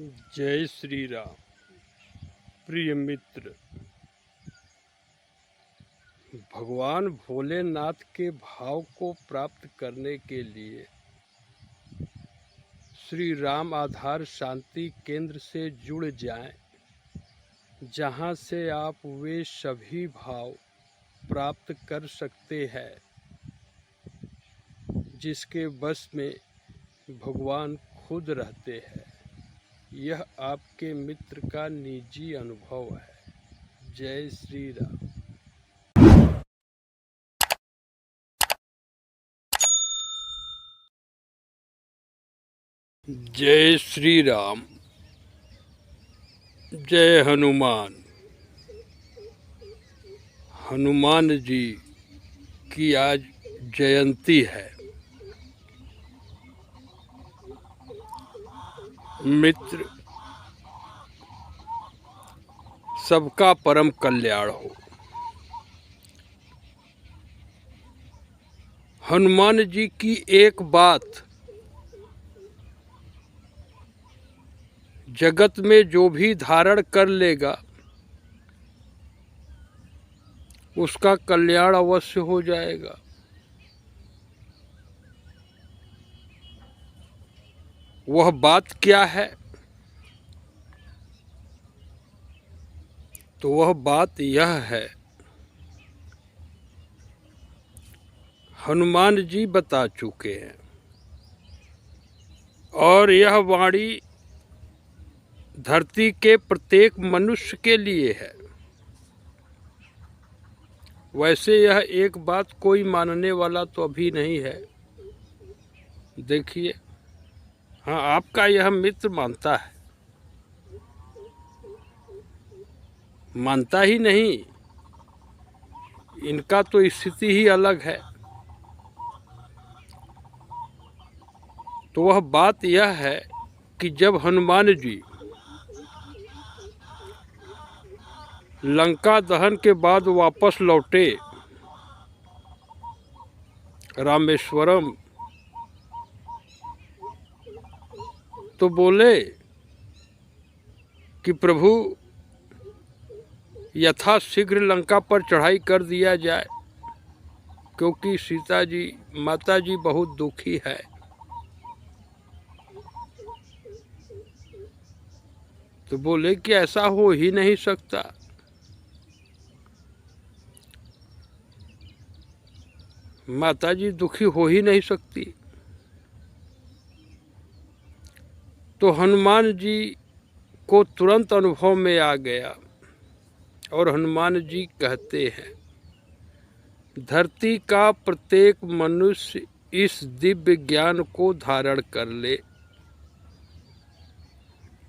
जय श्री राम। प्रिय मित्र, भगवान भोलेनाथ के भाव को प्राप्त करने के लिए श्री राम आधार शांति केंद्र से जुड़ जाएं, जहां से आप वे सभी भाव प्राप्त कर सकते हैं जिसके बस में भगवान खुद रहते हैं। यह आपके मित्र का निजी अनुभव है। जय श्री राम। जय श्री राम। जय हनुमान। हनुमान जी की आज जयंती है। मित्र, सबका परम कल्याण हो। हनुमान जी की एक बात जगत में जो भी धारण कर लेगा उसका कल्याण अवश्य हो जाएगा। वह बात क्या है? तो वह बात यह है, हनुमान जी बता चुके हैं और यह वाणी धरती के प्रत्येक मनुष्य के लिए है। वैसे यह एक बात कोई मानने वाला तो अभी नहीं है। देखिए, हाँ, आपका यह मित्र मानता है, मानता ही नहीं, इनका तो स्थिति ही अलग है। तो वह बात यह है कि जब हनुमान जी लंका दहन के बाद वापस लौटे रामेश्वरम, तो बोले कि प्रभु यथाशीघ्र लंका पर चढ़ाई कर दिया जाए, क्योंकि सीता जी माता जी बहुत दुखी है। तो बोले कि ऐसा हो ही नहीं सकता। माता जी दुखी हो ही नहीं सकती। तो हनुमान जी को तुरंत अनुभव में आ गया और हनुमान जी कहते हैं, धरती का प्रत्येक मनुष्य इस दिव्य ज्ञान को धारण कर ले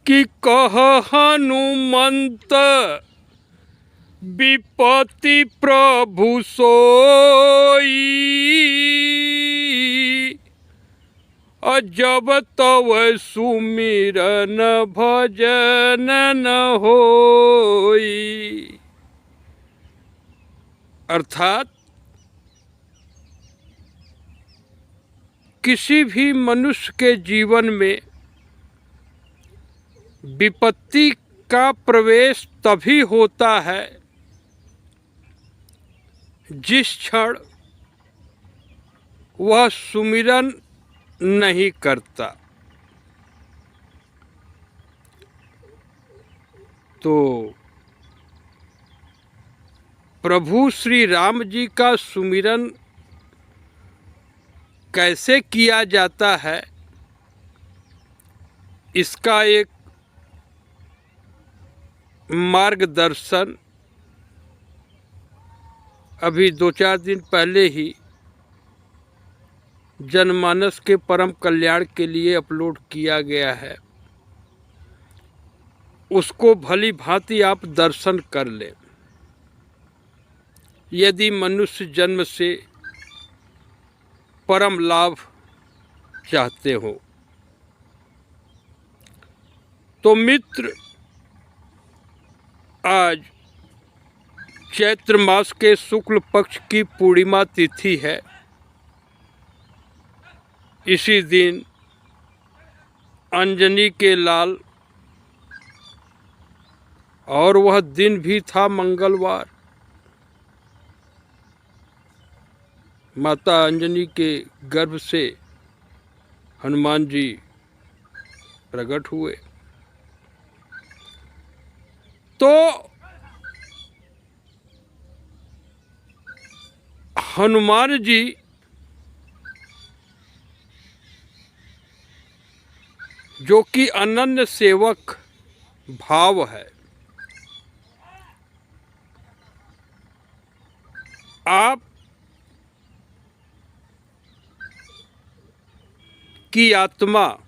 कि कह हनुमंत विपत्ति प्रभु सोई, जब तव सुमिरन भजन न होई। अर्थात किसी भी मनुष्य के जीवन में विपत्ति का प्रवेश तभी होता है जिस क्षण वह सुमिरन नहीं करता। तो प्रभु श्री राम जी का सुमिरन कैसे किया जाता है, इसका एक मार्गदर्शन अभी 2-4 दिन पहले ही जनमानस के परम कल्याण के लिए अपलोड किया गया है। उसको भली भांति आप दर्शन कर लें, यदि मनुष्य जन्म से परम लाभ चाहते हो। तो मित्र, आज चैत्र मास के शुक्ल पक्ष की पूर्णिमा तिथि है। इसी दिन अंजनी के लाल और वह दिन भी था मंगलवार। माता अंजनी के गर्भ से हनुमान जी प्रकट हुए। तो हनुमान जी जो कि अनन्य सेवक भाव है, आप की आत्मा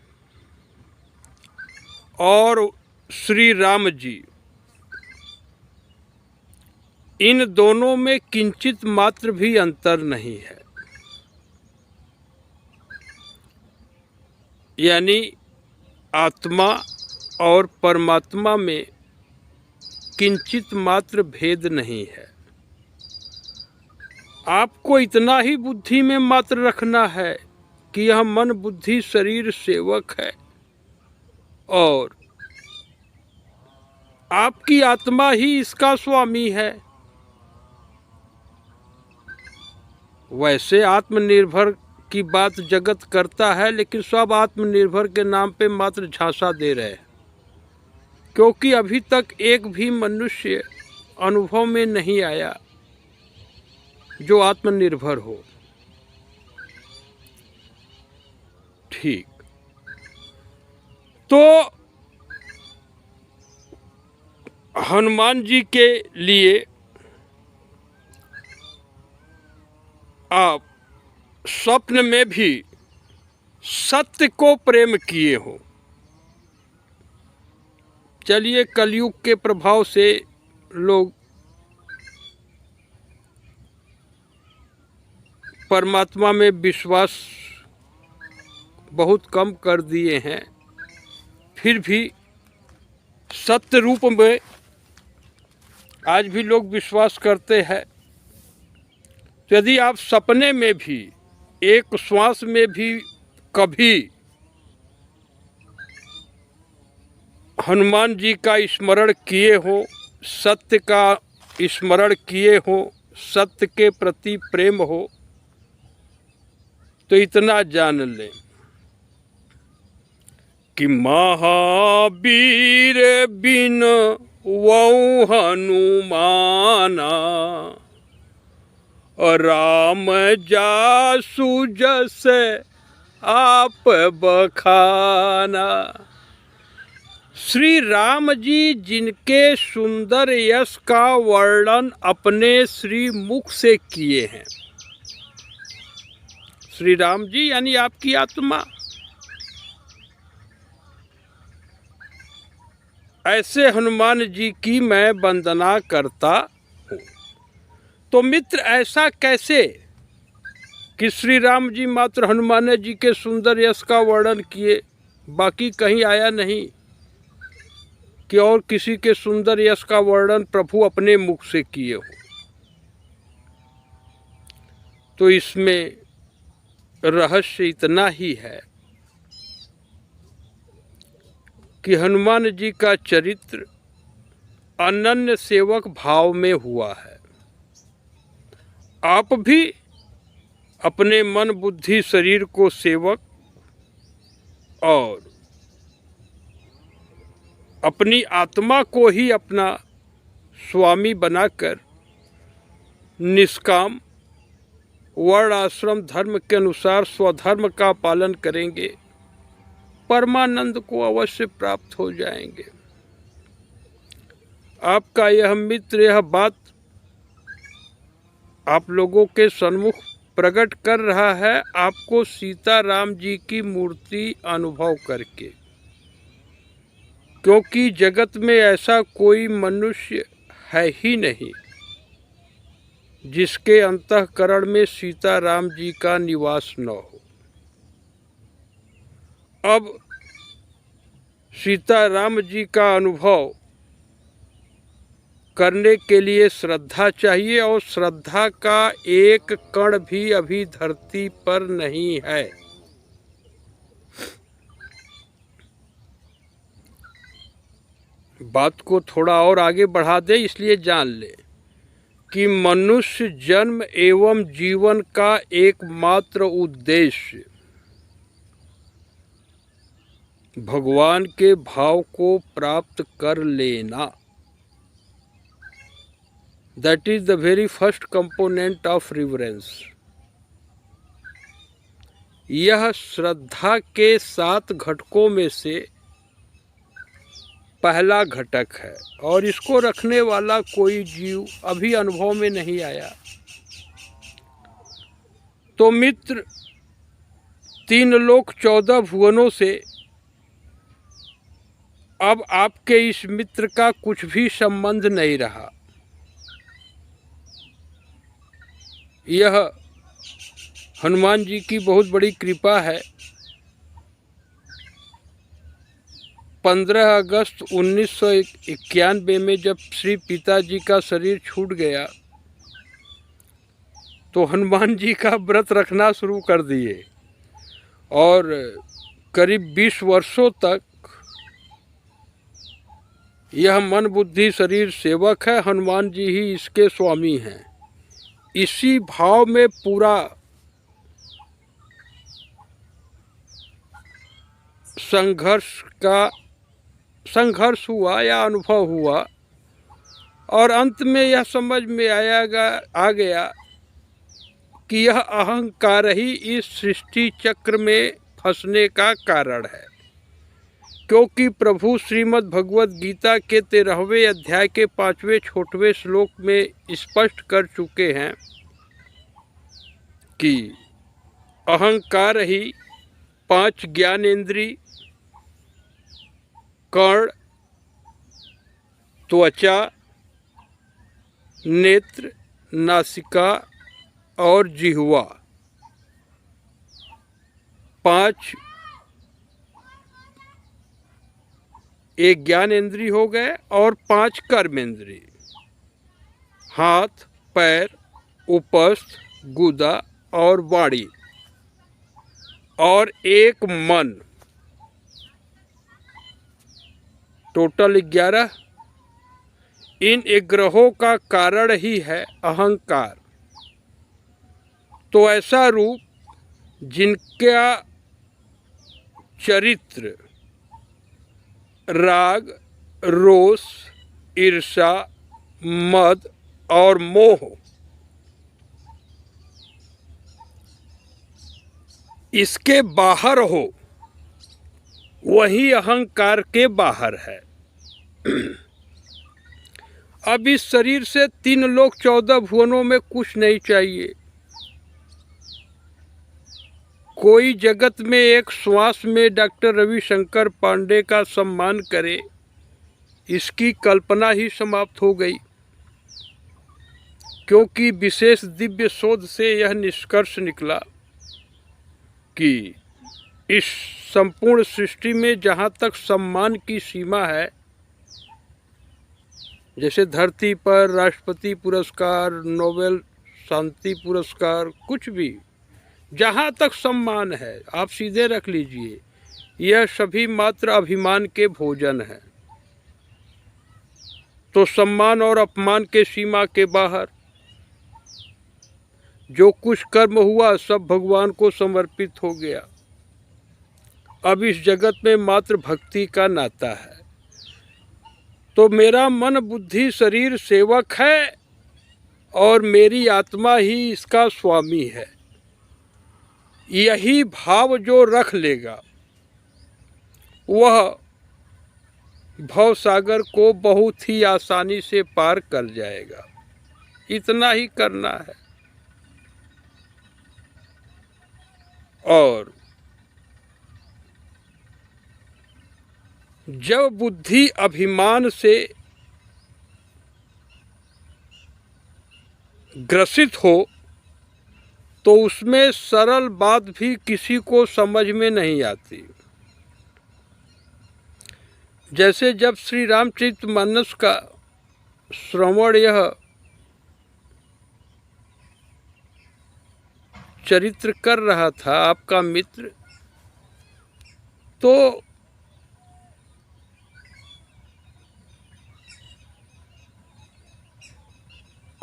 और श्री राम जी, इन दोनों में किंचित मात्र भी अंतर नहीं है। यानी आत्मा और परमात्मा में किंचित मात्र भेद नहीं है। आपको इतना ही बुद्धि में मात्र रखना है कि यह मन बुद्धि शरीर सेवक है और आपकी आत्मा ही इसका स्वामी है। वैसे आत्मनिर्भर की बात जगत करता है, लेकिन सब आत्मनिर्भर के नाम पे मात्र झांसा दे रहे हैं, क्योंकि अभी तक एक भी मनुष्य अनुभव में नहीं आया जो आत्मनिर्भर हो। ठीक, तो हनुमान जी के लिए आप स्वप्न में भी सत्य को प्रेम किए हो। चलिए, कलयुग के प्रभाव से लोग परमात्मा में विश्वास बहुत कम कर दिए हैं, फिर भी सत्य रूप में आज भी लोग विश्वास करते हैं। तो यदि आप सपने में भी, एक श्वास में भी कभी हनुमान जी का स्मरण किए हो, सत्य का स्मरण किए हो, सत्य के प्रति प्रेम हो, तो इतना जान लें कि महावीर बिन वौ हनुमाना, राम जासु जस आप बखाना। श्री राम जी जिनके सुंदर यश का वर्णन अपने श्री मुख से किए हैं, श्री राम जी यानी आपकी आत्मा, ऐसे हनुमान जी की मैं वंदना करता हूँ। तो मित्र, ऐसा कैसे कि श्री राम जी मात्र हनुमान जी के सुंदर यश का वर्णन किए, बाकी कहीं आया नहीं कि और किसी के सुंदर यश का वर्णन प्रभु अपने मुख से किए हो। तो इसमें रहस्य इतना ही है कि हनुमान जी का चरित्र अनन्य सेवक भाव में हुआ है। आप भी अपने मन बुद्धि शरीर को सेवक और अपनी आत्मा को ही अपना स्वामी बनाकर निष्काम वर्ण आश्रम धर्म के अनुसार स्वधर्म का पालन करेंगे, परमानंद को अवश्य प्राप्त हो जाएंगे। आपका यह मित्र यह बात आप लोगों के सन्मुख प्रकट कर रहा है, आपको सीता राम जी की मूर्ति अनुभव करके, क्योंकि जगत में ऐसा कोई मनुष्य है ही नहीं जिसके अंतःकरण में सीता राम जी का निवास न हो। अब सीता राम जी का अनुभव करने के लिए श्रद्धा चाहिए, और श्रद्धा का एक कण भी अभी धरती पर नहीं है। बात को थोड़ा और आगे बढ़ा दे, इसलिए जान ले कि मनुष्य जन्म एवं जीवन का एकमात्र उद्देश्य भगवान के भाव को प्राप्त कर लेना। That is the very first component of reverence. यह श्रद्धा के 7 घटकों में से पहला घटक है और इसको रखने वाला कोई जीव अभी अनुभव में नहीं आया। तो मित्र, 3 लोक 14 भुवनों से अब आपके इस मित्र का कुछ भी संबंध नहीं रहा। यह हनुमान जी की बहुत बड़ी कृपा है। 15 अगस्त 1991 में जब श्री पिताजी का शरीर छूट गया तो हनुमान जी का व्रत रखना शुरू कर दिए और करीब 20 वर्षों तक यह मन बुद्धि शरीर सेवक है, हनुमान जी ही इसके स्वामी हैं। इसी भाव में पूरा संघर्ष हुआ या अनुभव हुआ और अंत में यह समझ में आ गया कि यह अहंकार ही इस सृष्टि चक्र में फंसने का कारण है। क्योंकि प्रभु श्रीमद् भगवत गीता के 13वें अध्याय के 5वें छोटवें श्लोक में स्पष्ट कर चुके हैं कि अहंकार ही 5 ज्ञानेंद्रिय कर्ण, त्वचा, नेत्र, नासिका और जिह्वा 5 एक ज्ञानेंद्रिय हो गए और 5 कर्मेंद्रिय, हाथ, पैर, उपस्थ, गुदा और वाणी और एक मन, टोटल 11। इन 11 का कारण ही है अहंकार। तो ऐसा रूप जिनका चरित्र राग, रोष, ईर्षा, मद और मोह इसके बाहर हो, वही अहंकार के बाहर है। अब इस शरीर से 3 लोक 14 भुवनों में कुछ नहीं चाहिए। कोई जगत में एक श्वास में डॉक्टर रविशंकर पांडे का सम्मान करे, इसकी कल्पना ही समाप्त हो गई। क्योंकि विशेष दिव्य शोध से यह निष्कर्ष निकला कि इस संपूर्ण सृष्टि में जहाँ तक सम्मान की सीमा है, जैसे धरती पर राष्ट्रपति पुरस्कार, नोबेल शांति पुरस्कार, कुछ भी जहाँ तक सम्मान है आप सीधे रख लीजिए, यह सभी मात्र अभिमान के भोजन है। तो सम्मान और अपमान के सीमा के बाहर जो कुछ कर्म हुआ सब भगवान को समर्पित हो गया। अब इस जगत में मात्र भक्ति का नाता है। तो मेरा मन बुद्धि शरीर सेवक है और मेरी आत्मा ही इसका स्वामी है। यही भाव जो रख लेगा वह भवसागर को बहुत ही आसानी से पार कर जाएगा। इतना ही करना है। और जब बुद्धि अभिमान से ग्रसित हो तो उसमें सरल बात भी किसी को समझ में नहीं आती। जैसे जब श्री रामचरितमानस का श्रवण यह चरित्र कर रहा था आपका मित्र, तो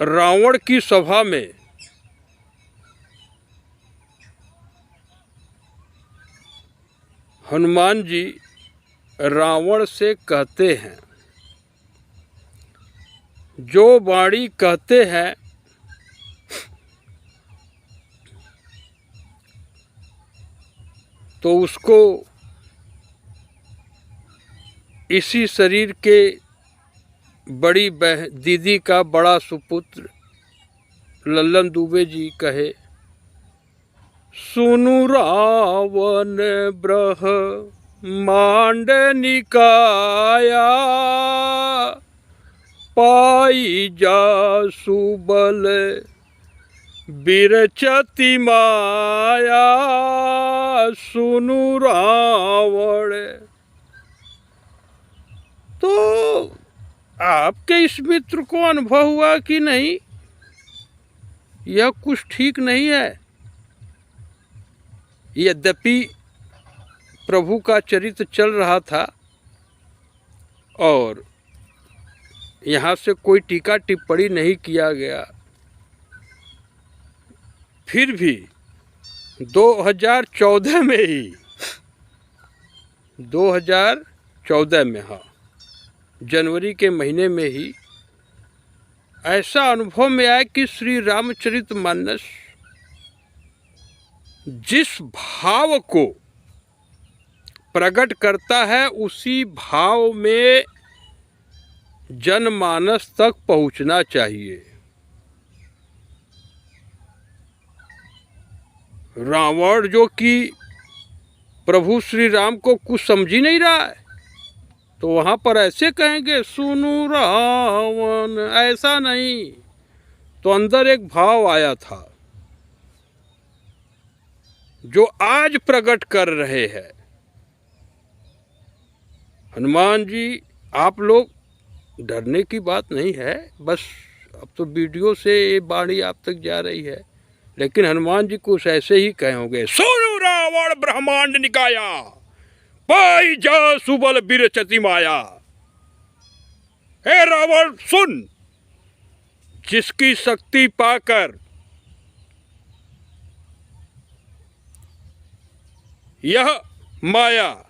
रावण की सभा में हनुमान जी रावण से कहते हैं, जो वाणी कहते हैं तो उसको इसी शरीर के बड़ी दीदी का बड़ा सुपुत्र लल्लन दुबे जी कहे, सुनु रावण ब्रह्मांड निकाया, पाई जा सुबल बिरचति माया, सुनु रावण। तो आपके इस मित्र को अनुभव हुआ कि नहीं, यह कुछ ठीक नहीं है। यद्यपि प्रभु का चरित्र चल रहा था और यहाँ से कोई टीका टिप्पणी नहीं किया गया, फिर भी 2014 में ही 2014 में, हाँ, जनवरी के महीने में ही ऐसा अनुभव में आया कि श्री रामचरितमानस जिस भाव को प्रकट करता है उसी भाव में जनमानस तक पहुंचना चाहिए। रावण जो कि प्रभु श्री राम को कुछ समझ ही नहीं रहा है, तो वहाँ पर ऐसे कहेंगे सुनु रावण, ऐसा नहीं। तो अंदर एक भाव आया था जो आज प्रकट कर रहे हैं हनुमान जी। आप लोग डरने की बात नहीं है, बस अब तो वीडियो से ये वाणी आप तक जा रही है, लेकिन हनुमान जी कुछ ऐसे ही कहे होंगे, सुनु रावण ब्रह्मांड निकाया, पाई जा सुबल बिरचति माया। हे रावण सुन, जिसकी शक्ति पाकर यह माया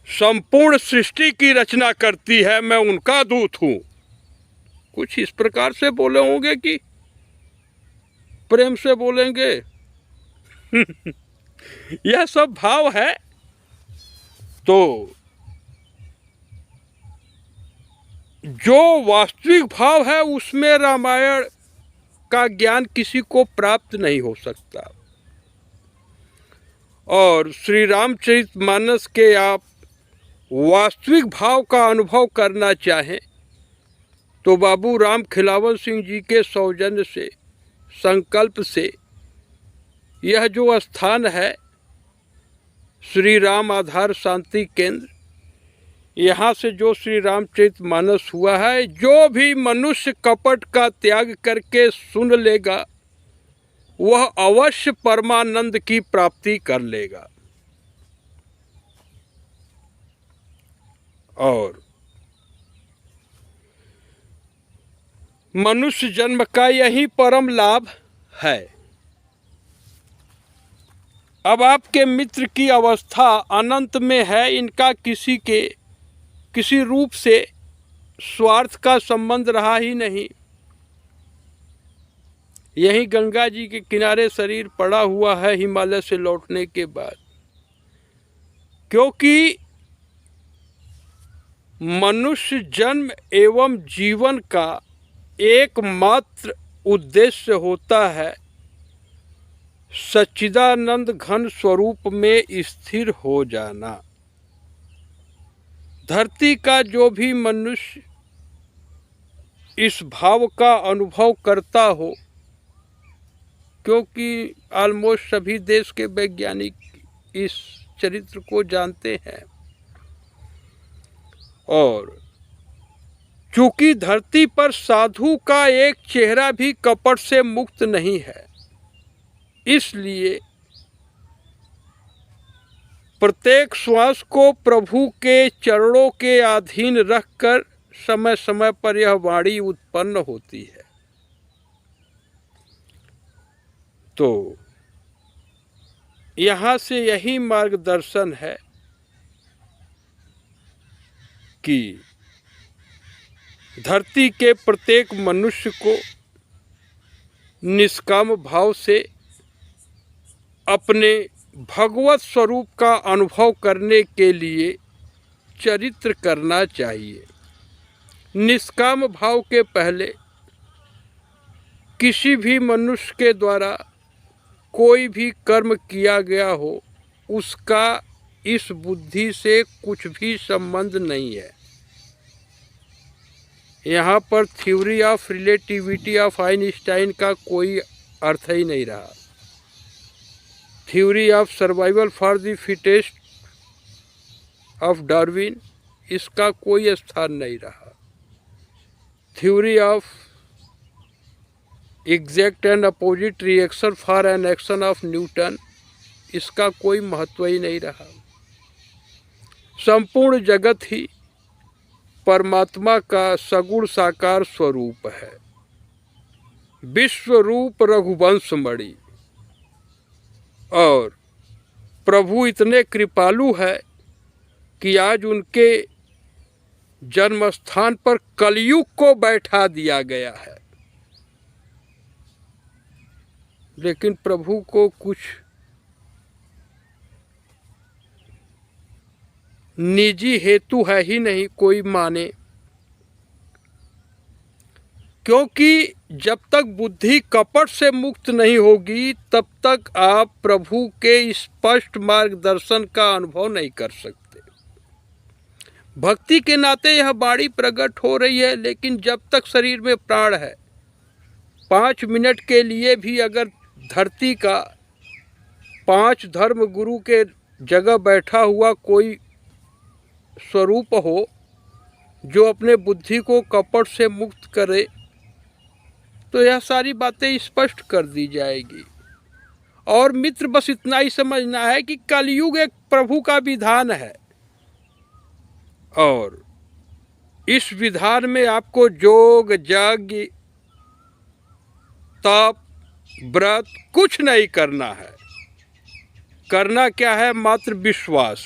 संपूर्ण सृष्टि की रचना करती है, मैं उनका दूत हूं। कुछ इस प्रकार से बोले होंगे कि प्रेम से बोलेंगे। यह सब भाव है। तो जो वास्तविक भाव है उसमें रामायण का ज्ञान किसी को प्राप्त नहीं हो सकता। और श्री रामचरितमानस के आप वास्तविक भाव का अनुभव करना चाहें तो बाबू राम खिलावन सिंह जी के सौजन्य से, संकल्प से यह जो स्थान है श्री राम आधार शांति केंद्र, यहाँ से जो श्री रामचरितमानस हुआ है, जो भी मनुष्य कपट का त्याग करके सुन लेगा वह अवश्य परमानंद की प्राप्ति कर लेगा। और मनुष्य जन्म का यही परम लाभ है। अब आपके मित्र की अवस्था अनंत में है, इनका किसी रूप से स्वार्थ का संबंध रहा ही नहीं। यही गंगा जी के किनारे शरीर पड़ा हुआ है हिमालय से लौटने के बाद, क्योंकि मनुष्य जन्म एवं जीवन का एकमात्र उद्देश्य होता है सच्चिदानंद घन स्वरूप में स्थिर हो जाना। धरती का जो भी मनुष्य इस भाव का अनुभव करता हो, क्योंकि ऑलमोस्ट सभी देश के वैज्ञानिक इस चरित्र को जानते हैं, और चूंकि धरती पर साधु का एक चेहरा भी कपट से मुक्त नहीं है, इसलिए प्रत्येक श्वास को प्रभु के चरणों के अधीन रखकर समय समय पर यह वाणी उत्पन्न होती है। तो यहाँ से यही मार्गदर्शन है कि धरती के प्रत्येक मनुष्य को निष्काम भाव से अपने भगवत स्वरूप का अनुभव करने के लिए चरित्र करना चाहिए। निष्काम भाव के पहले किसी भी मनुष्य के द्वारा कोई भी कर्म किया गया हो, उसका इस बुद्धि से कुछ भी संबंध नहीं है। यहाँ पर theory of relativity of Einstein का कोई अर्थ ही नहीं रहा। Theory of survival for the fittest of Darwin, इसका कोई स्थान नहीं रहा। Theory of exact and opposite reaction for an action of Newton, इसका कोई महत्व ही नहीं रहा। संपूर्ण जगत ही परमात्मा का सगुण साकार स्वरूप है। विश्व रूप रघुवंश मणि, और प्रभु इतने कृपालु है कि आज उनके जन्म स्थान पर कलयुग को बैठा दिया गया है। लेकिन प्रभु को कुछ निजी हेतु है ही नहीं कोई माने, क्योंकि जब तक बुद्धि कपट से मुक्त नहीं होगी तब तक आप प्रभु के स्पष्ट मार्गदर्शन का अनुभव नहीं कर सकते। भक्ति के नाते यह वाणी प्रकट हो रही है, लेकिन जब तक शरीर में प्राण है, 5 मिनट के लिए भी अगर धरती का 5 धर्म गुरु के जगह बैठा हुआ कोई स्वरूप हो जो अपने बुद्धि को कपट से मुक्त करे, तो यह सारी बातें स्पष्ट कर दी जाएगी। और मित्र, बस इतना ही समझना है कि कलयुग एक प्रभु का विधान है, और इस विधान में आपको योग यज्ञ तप व्रत कुछ नहीं करना है। करना क्या है? मात्र विश्वास,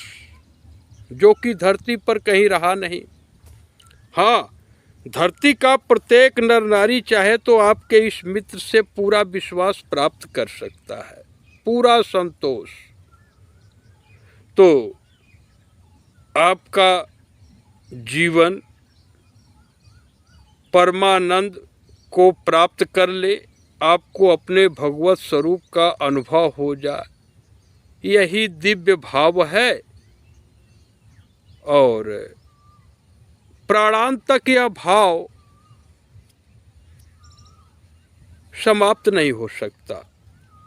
जो कि धरती पर कहीं रहा नहीं। हाँ, धरती का प्रत्येक नर नारी चाहे तो आपके इस मित्र से पूरा विश्वास प्राप्त कर सकता है, पूरा संतोष। तो आपका जीवन परमानंद को प्राप्त कर ले, आपको अपने भगवत स्वरूप का अनुभव हो जाए, यही दिव्य भाव है। और प्राणांत तक यह भाव समाप्त नहीं हो सकता,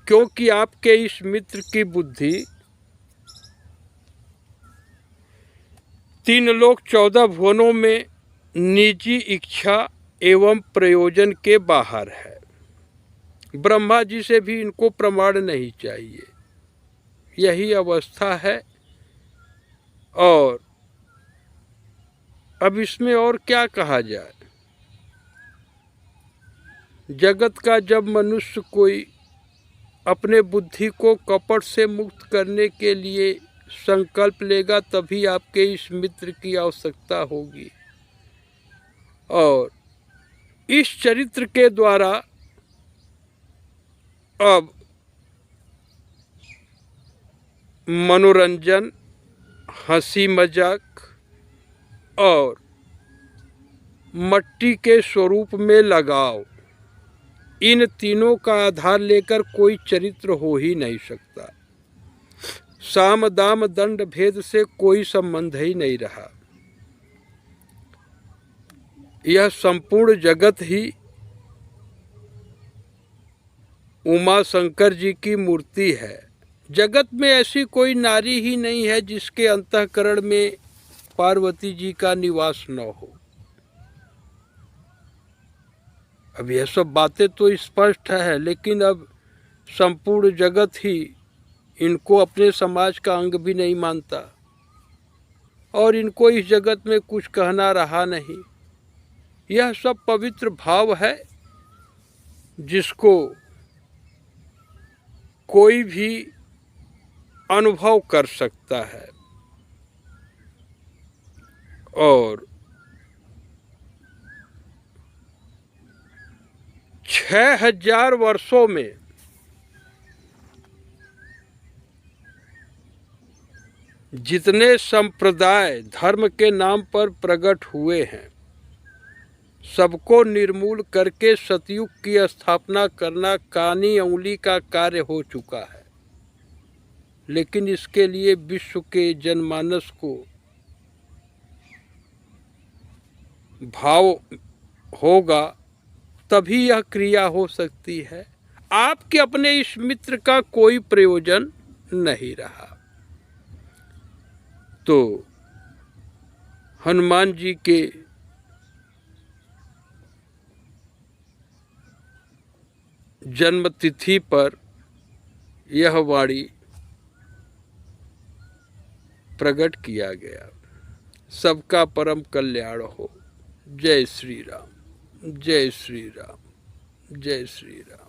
क्योंकि आपके इस मित्र की बुद्धि 3 लोक 14 भुवनों में निजी इच्छा एवं प्रयोजन के बाहर है। ब्रह्मा जी से भी इनको प्रमाण नहीं चाहिए, यही अवस्था है। और अब इसमें और क्या कहा जाए। जगत का जब मनुष्य कोई अपने बुद्धि को कपट से मुक्त करने के लिए संकल्प लेगा, तभी आपके इस मित्र की आवश्यकता होगी। और इस चरित्र के द्वारा अब मनोरंजन, हंसी मजाक और मट्टी के स्वरूप में लगाव, इन तीनों का आधार लेकर कोई चरित्र हो ही नहीं सकता। साम दाम दंड भेद से कोई संबंध ही नहीं रहा। यह संपूर्ण जगत ही उमा शंकर जी की मूर्ति है। जगत में ऐसी कोई नारी ही नहीं है जिसके अंतःकरण में पार्वती जी का निवास न हो। अब यह सब बातें तो स्पष्ट है, लेकिन अब संपूर्ण जगत ही इनको अपने समाज का अंग भी नहीं मानता, और इनको इस जगत में कुछ कहना रहा नहीं। यह सब पवित्र भाव है जिसको कोई भी अनुभव कर सकता है। और 6000 वर्षों में जितने संप्रदाय धर्म के नाम पर प्रकट हुए हैं, सबको निर्मूल करके सतयुग की स्थापना करना कानी अंगुली का कार्य हो चुका है। लेकिन इसके लिए विश्व के जनमानस को भाव होगा, तभी यह क्रिया हो सकती है। आपके अपने इस मित्र का कोई प्रयोजन नहीं रहा। तो हनुमान जी के जन्मतिथि पर यह वाणी प्रकट किया गया। सबका परम कल्याण हो। जय श्री राम, जय श्री राम, जय श्री राम।